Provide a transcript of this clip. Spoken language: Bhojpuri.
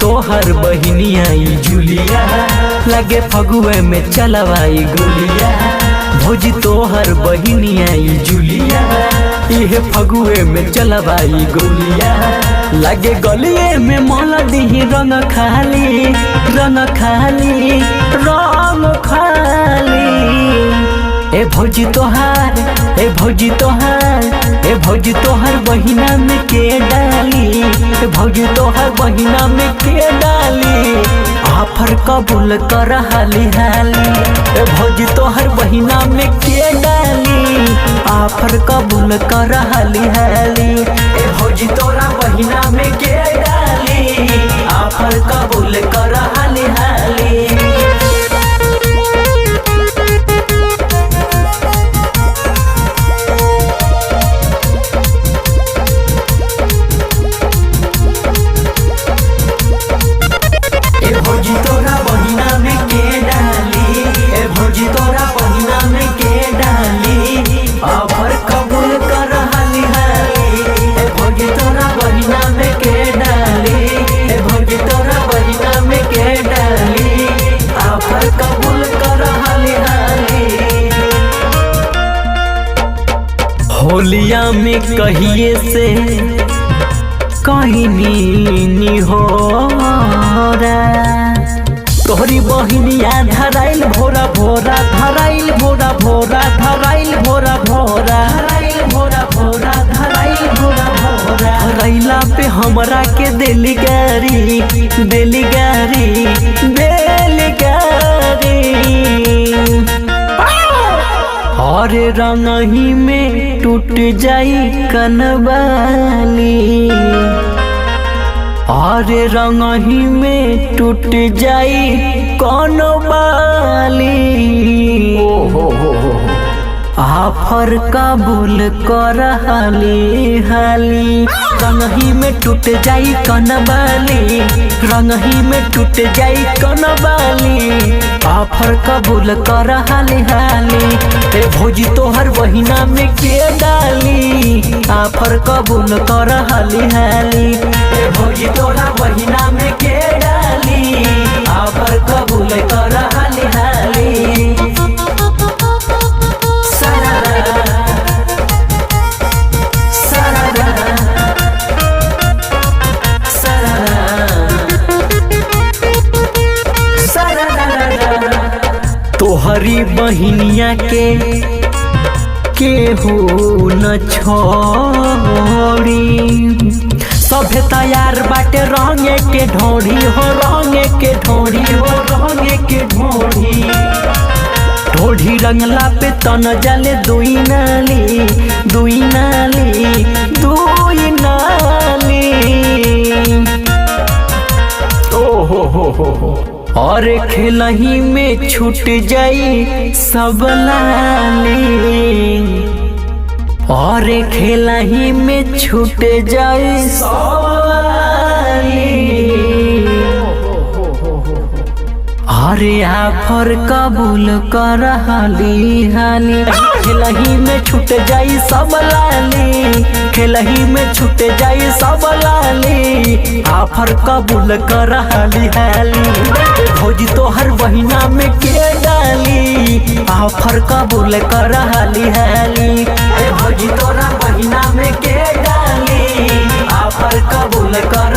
तोहर बहिनिया जुलिया, लगे फगुए में चलवाई गोलिया। भौजी तोहर बहिनिया जुलिया, इहे फगुए में चलवाई गोलिया। लगे गलिए में मोला दी रंग खाली, रंग खाली, रंग खाली। ए भौजी तोहार, ए भौजी तोहार, ए भौजी तोहर बहिना में के डाली, ए भौजी तोहर बहिना में के डाली। आफर कबूल कर हाली हाली, ए भौजी तोहर बहिना में के डाली। आफर कबूल कर हाली हाली, ए भौजी तोरा बहिना में के डाली। आफर कबूल कर हाली हाली। भौजी तोरा बहिना में के डाली, ए भौजी तोरा बहिना में के डाली। आफर कबूल कर हाली हाली, ए भौजी तोरा बहिना में के डाली, ए भौजी तोरा बहिना में के डाली। आफर कबूल कर हाली हाली। होलिया में कहिए से कहनी हो तोहरी बहिनिया धराइल भोरा भोरा, धराइल भोरा भोरा, धराइल भोरा भोरा, धराइल भोरा भोरा, धराइल भोरा भोरा। धराइला पे हमरा के देली गारी, देली गारी, देली गारी। और रंगही में टूट जाई कनवाली, और रंगही में टूट जाई कोनो बाली। आफर कबूल कर हाली हाली। रंगही में टूट जाई कनवाली, रंगही में टूट जाई कनवाली। आफर कबूल कर हाली हाली, ए भौजी तोहर बहिना में के डाली। आफर कबूल कर हाली हाली, ए भौजी तोहर बहिना में के डाली। आफर कबूल कर हाली हाली। तोहरी बहिनिया के हो न छोड़ी। सभे तैयार बाटे रंगे के ढोड़ी हो, रंगे के ढोड़ी हो, रंगे के ढोड़ी। ढोड़ी रंगला पे तन जले दुई नाली, दुई नाली, दुई नाली। ओ हो। और खेलही में छूट जाई सब लाली, और खेलही में छूट जाई सब लाली। अरे आफर कबूल कर हाली हाली। खेलही में छूट जाई सब लाली, खेलही में छूट जाई सब लाली। आफर कबूल कर हाली हाली, भौजी तोहर बहिना में के डाली। आफर कबूल कर हाली हाली, भौजी तोरा बहिना में के डाली। आफर कबूल कर